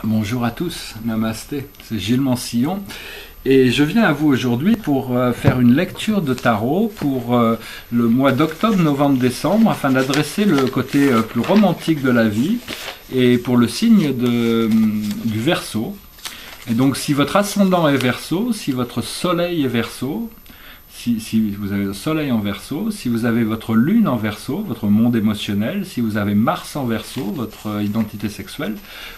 Bonjour à tous, namasté, c'est Gilles Mansillon et je viens à vous aujourd'hui pour faire une lecture de tarot pour le mois d'octobre, novembre, décembre afin d'adresser le côté plus romantique de la vie et pour le signe du Verseau. Et donc si votre ascendant est Verseau, si votre soleil est Verseau, si vous avez le soleil en Verseau, si vous avez votre lune en Verseau, votre monde émotionnel, si vous avez Mars en Verseau, votre identité sexuelle,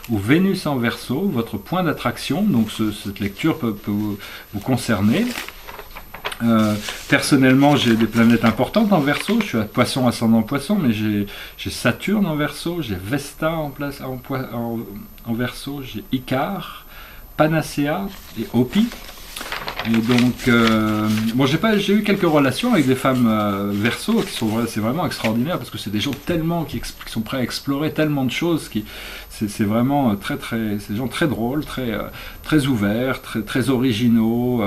ou Vénus en Verseau, votre point d'attraction, donc cette lecture peut vous concerner. Personnellement, j'ai des planètes importantes en Verseau, je suis à Poisson, ascendant Poisson, mais j'ai Saturne en Verseau, j'ai Vesta en Verseau, j'ai Icare, Panacea et Hopi. Et donc, bon, j'ai eu quelques relations avec des femmes Verseau c'est vraiment extraordinaire parce que c'est des gens tellement qui sont prêts à explorer tellement de choses c'est vraiment c'est des gens très drôles, très ouverts, très originaux,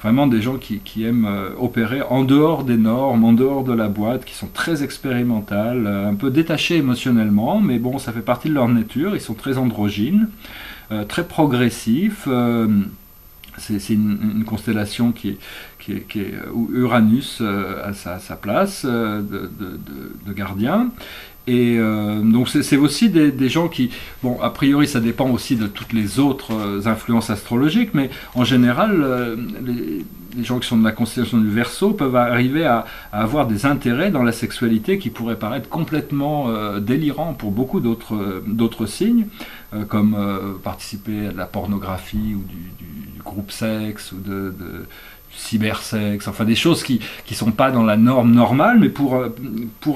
vraiment des gens qui aiment opérer en dehors des normes, en dehors de la boîte, qui sont très expérimentales, un peu détachés émotionnellement, mais bon, ça fait partie de leur nature. Ils sont très androgynes, très progressifs. C'est une constellation qui est où Uranus a sa place de gardien. Et donc c'est aussi des gens qui, bon, a priori ça dépend aussi de toutes les autres influences astrologiques, mais en général les gens qui sont de la constellation du Verseau peuvent arriver à avoir des intérêts dans la sexualité qui pourraient paraître complètement délirants pour beaucoup d'autres signes, comme participer à de la pornographie ou du groupe sexe ou du cybersexe, enfin des choses qui sont pas dans la norme normale, mais pour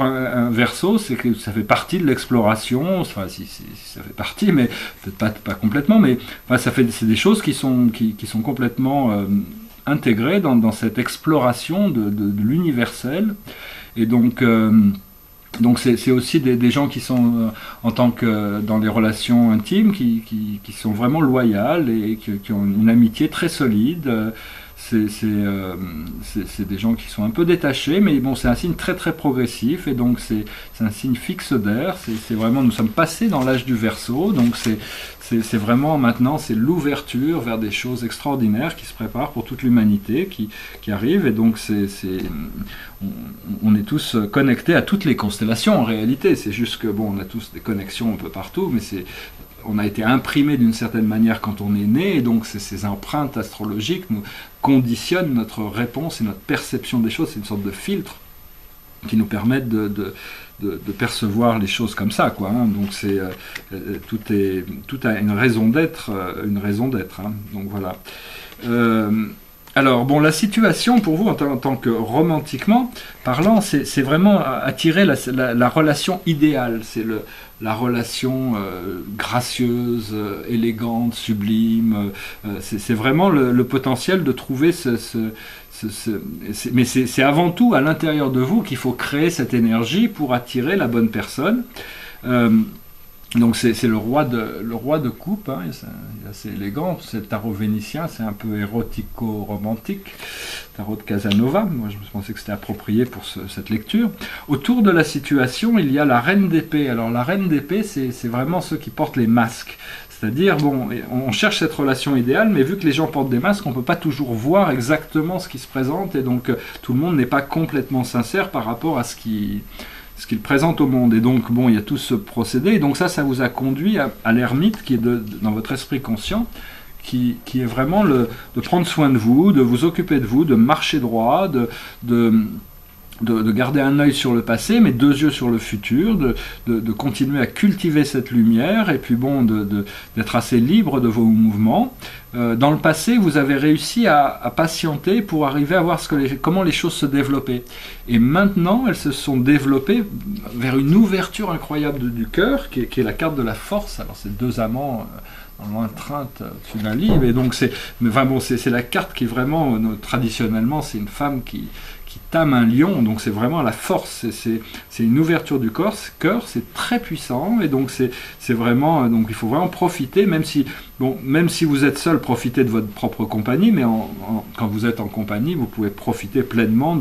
un Verseau, c'est que ça fait partie de l'exploration, enfin si ça fait partie, mais peut-être pas complètement, mais enfin, c'est des choses qui sont complètement intégrées dans cette exploration de l'universel. Et donc c'est aussi des gens qui sont en tant que dans les relations intimes qui sont vraiment loyales et qui ont une amitié très solide. C'est des gens qui sont un peu détachés, mais bon, c'est un signe très très progressif et donc c'est un signe fixe d'air. C'est vraiment, nous sommes passés dans l'âge du Verseau, donc c'est vraiment maintenant, c'est l'ouverture vers des choses extraordinaires qui se préparent pour toute l'humanité qui arrive. Et donc on est tous connectés à toutes les constellations en réalité. C'est juste que bon, on a tous des connexions un peu partout, mais on a été imprimé d'une certaine manière quand on est né, et donc ces empreintes astrologiques nous conditionnent notre réponse et notre perception des choses. C'est une sorte de filtre qui nous permettent de percevoir les choses comme ça, quoi, hein. Donc tout a une raison d'être, hein. Donc voilà. Alors bon, la situation pour vous en tant que romantiquement parlant, c'est vraiment attirer la relation idéale, c'est la relation gracieuse, élégante, sublime. C'est vraiment le potentiel de trouver mais c'est avant tout à l'intérieur de vous qu'il faut créer cette énergie pour attirer la bonne personne. Donc c'est le roi de coupe, hein, c'est assez élégant, c'est le tarot vénitien, c'est un peu érotico-romantique, tarot de Casanova. Moi je pensais que c'était approprié pour cette lecture. Autour de la situation, il y a la reine d'épée. Alors la reine d'épée, c'est vraiment ceux qui portent les masques. C'est-à-dire, bon, on cherche cette relation idéale, mais vu que les gens portent des masques, on ne peut pas toujours voir exactement ce qui se présente, et donc tout le monde n'est pas complètement sincère par rapport à ce qu'il présente au monde. Et donc, bon, il y a tout ce procédé, et donc ça vous a conduit à l'ermite qui est dans votre esprit conscient, qui est vraiment de prendre soin de vous occuper de vous, de marcher droit, de garder un œil sur le passé, mais deux yeux sur le futur, de continuer à cultiver cette lumière, et puis bon, d'être assez libre de vos mouvements. Dans le passé, vous avez réussi à patienter pour arriver à voir comment les choses se développaient. Et maintenant, elles se sont développées vers une ouverture incroyable du cœur, qui est la carte de la force. Alors, c'est deux amants en étreinte au-dessus d'un livre, et donc c'est la carte qui est vraiment, traditionnellement, c'est une femme qui tame un lion, donc c'est vraiment la force, c'est une ouverture du cœur, c'est très puissant, et donc c'est vraiment, donc il faut vraiment profiter, même si vous êtes seul, profitez de votre propre compagnie, mais quand vous êtes en compagnie, vous pouvez profiter pleinement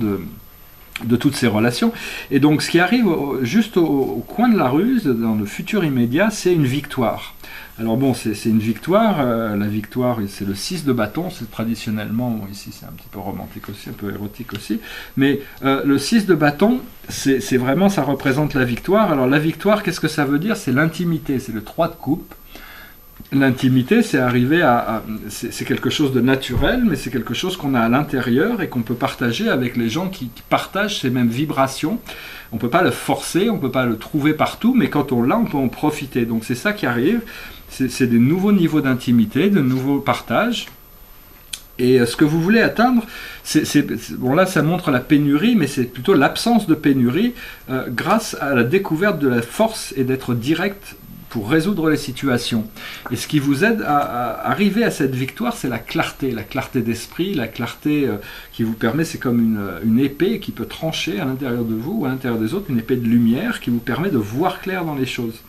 de toutes ces relations. Et donc ce qui arrive juste au coin de la rue, dans le futur immédiat, c'est une victoire. Alors bon, c'est une victoire, la victoire c'est le 6 de bâton, c'est traditionnellement, bon, ici c'est un petit peu romantique aussi, un peu érotique aussi, mais le 6 de bâton, c'est vraiment, ça représente la victoire. Alors la victoire, qu'est-ce que ça veut dire? C'est l'intimité, c'est le 3 de coupe. L'intimité, c'est arriver c'est quelque chose de naturel, mais c'est quelque chose qu'on a à l'intérieur et qu'on peut partager avec les gens qui partagent ces mêmes vibrations. On ne peut pas le forcer, on ne peut pas le trouver partout, mais quand on l'a, on peut en profiter. Donc c'est ça qui arrive, c'est des nouveaux niveaux d'intimité, de nouveaux partages. Et ce que vous voulez atteindre, bon là ça montre la pénurie, mais c'est plutôt l'absence de pénurie grâce à la découverte de la force et d'être direct pour résoudre les situations. Et ce qui vous aide à arriver à cette victoire, c'est la clarté d'esprit, la clarté qui vous permet, c'est comme une épée qui peut trancher à l'intérieur de vous ou à l'intérieur des autres, une épée de lumière qui vous permet de voir clair dans les choses.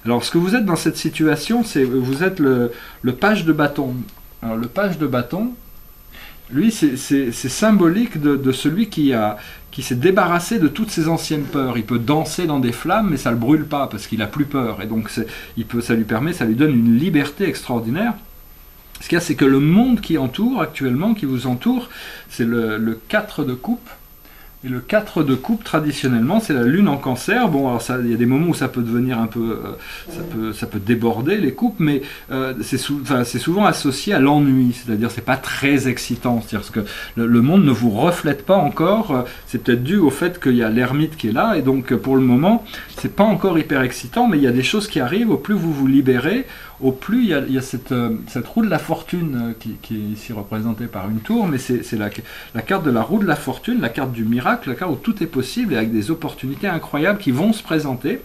Alors ce que vous êtes dans cette situation, c'est vous êtes le page de bâton. Alors le page de bâton, lui c'est symbolique de celui qui s'est débarrassé de toutes ses anciennes peurs. Il peut danser dans des flammes, mais ça ne le brûle pas, parce qu'il n'a plus peur. Et donc ça lui donne une liberté extraordinaire. Ce qu'il y a, c'est que le monde qui entoure actuellement, qui vous entoure, c'est le 4 de coupe. Et le 4 de coupe, traditionnellement, c'est la lune en cancer. Bon, alors il y a des moments où ça peut devenir un peu... ça peut déborder, les coupes, mais c'est souvent associé à l'ennui. C'est-à-dire, c'est pas très excitant. C'est-à-dire que le monde ne vous reflète pas encore. C'est peut-être dû au fait qu'il y a l'ermite qui est là. Et donc, pour le moment, c'est pas encore hyper excitant, mais il y a des choses qui arrivent. Au plus vous vous libérez, au plus il y a cette roue de la fortune qui est ici représentée par une tour, mais c'est la carte de la roue de la fortune, la carte du miracle, la carte où tout est possible et avec des opportunités incroyables qui vont se présenter.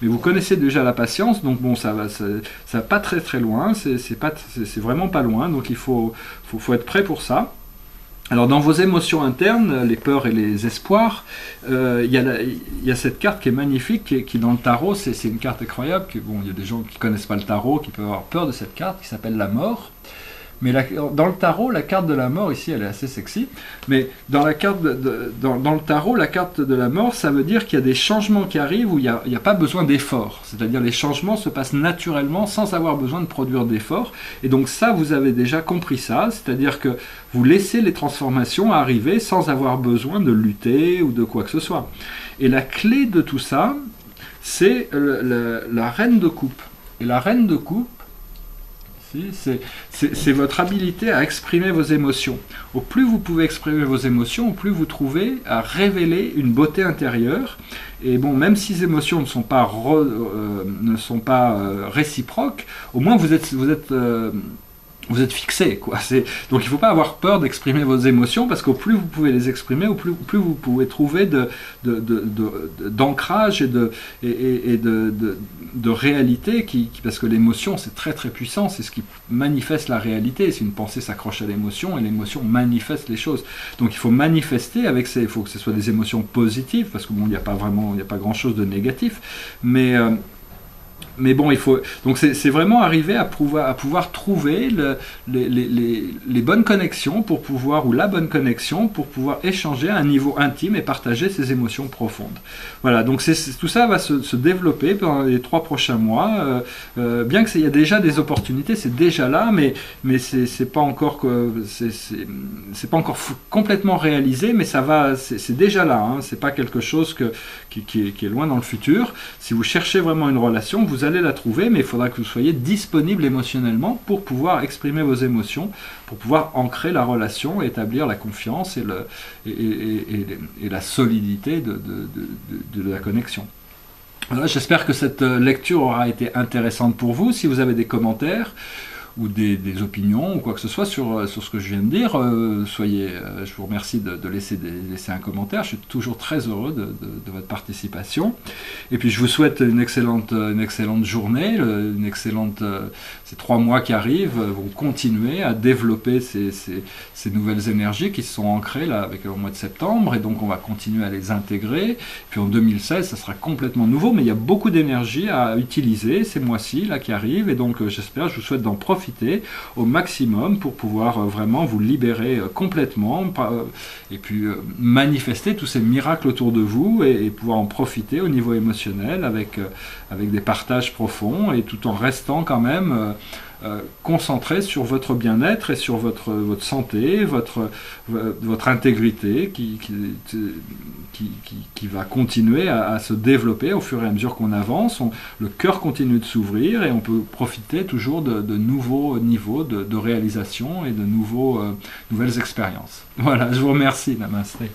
Mais vous connaissez déjà la patience, donc bon, ça va pas très très loin, c'est vraiment pas loin, donc il faut être prêt pour ça. Alors dans vos émotions internes, les peurs et les espoirs, il y a cette carte qui est magnifique, qui dans le tarot, c'est une carte incroyable. Bon, il y a des gens qui ne connaissent pas le tarot, qui peuvent avoir peur de cette carte, qui s'appelle la mort. Mais dans le tarot, la carte de la mort, ici, elle est assez sexy. Mais dans le tarot, la carte de la mort, ça veut dire qu'il y a des changements qui arrivent où il n'y a pas besoin d'efforts. C'est-à-dire les changements se passent naturellement sans avoir besoin de produire d'efforts. Et donc ça, vous avez déjà compris ça. C'est-à-dire que vous laissez les transformations arriver sans avoir besoin de lutter ou de quoi que ce soit. Et la clé de tout ça, c'est la reine de coupe. Et la reine de coupe, c'est votre habilité à exprimer vos émotions. Au plus vous pouvez exprimer vos émotions, au plus vous trouvez à révéler une beauté intérieure. Et bon, même si ces émotions ne sont pas réciproques, au moins vous êtes fixé, quoi. Donc il ne faut pas avoir peur d'exprimer vos émotions, parce qu'au plus vous pouvez les exprimer, au plus vous pouvez trouver d'ancrage et de réalité, parce que l'émotion c'est très très puissant, c'est ce qui manifeste la réalité. Si une pensée s'accroche à l'émotion, et l'émotion manifeste les choses. Donc il faut manifester avec il faut que ce soit des émotions positives, parce que bon, il n'y a pas grand chose de négatif, mais bon, donc c'est vraiment arriver à pouvoir trouver les bonnes connexions ou la bonne connexion pour pouvoir échanger à un niveau intime et partager ses émotions profondes. Voilà, donc tout ça va se développer pendant les 3 prochains mois. Bien qu'il y a déjà des opportunités, c'est déjà là, mais c'est pas encore complètement réalisé, mais c'est déjà là. Hein, c'est pas quelque chose qui est loin dans le futur. Si vous cherchez vraiment une relation, vous allez la trouver, mais il faudra que vous soyez disponible émotionnellement pour pouvoir exprimer vos émotions, pour pouvoir ancrer la relation, établir la confiance et la solidité de la connexion. Voilà, j'espère que cette lecture aura été intéressante pour vous. Si vous avez des commentaires ou des opinions ou quoi que ce soit sur ce que je viens de dire, je vous remercie de laisser un commentaire. Je suis toujours très heureux de votre participation. Et puis je vous souhaite une excellente journée, ces 3 mois qui arrivent vont continuer à développer ces nouvelles énergies qui se sont ancrées là avec le mois de septembre, et donc on va continuer à les intégrer. Puis en 2016, ça sera complètement nouveau, mais il y a beaucoup d'énergie à utiliser ces mois-ci là qui arrivent, et donc je vous souhaite d'en profiter profiter au maximum pour pouvoir vraiment vous libérer complètement et puis manifester tous ces miracles autour de vous et pouvoir en profiter au niveau émotionnel avec des partages profonds et tout en restant quand même concentré sur votre bien-être et sur votre santé, votre intégrité qui va continuer à se développer au fur et à mesure qu'on avance. Le cœur continue de s'ouvrir et on peut profiter toujours de nouveaux niveaux de réalisation et de nouvelles expériences. Voilà, je vous remercie. Namasté.